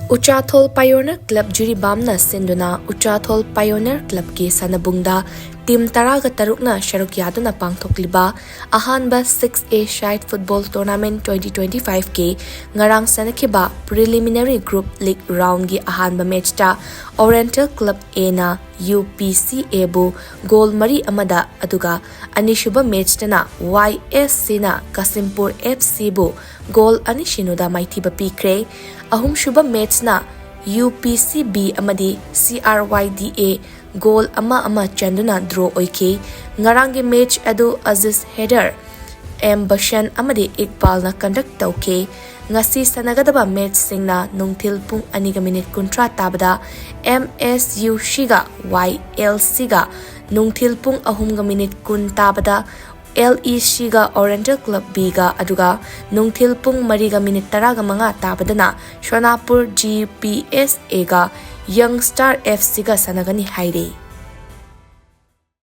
UCHATHOL Pioneer Club JIRIBAM na SHINDUNA UCHATHOL Pioneer Club ki sanabungda Team Taraga Tarukna Sharukyaduna PANGTHOKLIBA AHANBA 6A Shite Football Tournament 2025 ki NGARANG SHANNAKHIBA Preliminary Group League Round ki AHANBA match ta Oriental Club A na UPCA bu goal mari amada aduga anishuba match tana YSC na Kasimpur FC bu goal anishinuda maithiba pikre ahum shuba match na UPCB amadi CRYDA goal ama chanduna draw oikhi ngarangi match adu Aziz Header Bashan amadi Iqbal na conduct tauke ngasi sanagadaba match singna nungthil pung 2:30 tabada MSU Shiga YLC ga nungthil pung 3:10 tabada LEC ga Oriental Club B ga aduga nungthil pung 3:10 tabadana Shonapur GPSA ga Young Star FC ga sanagani haire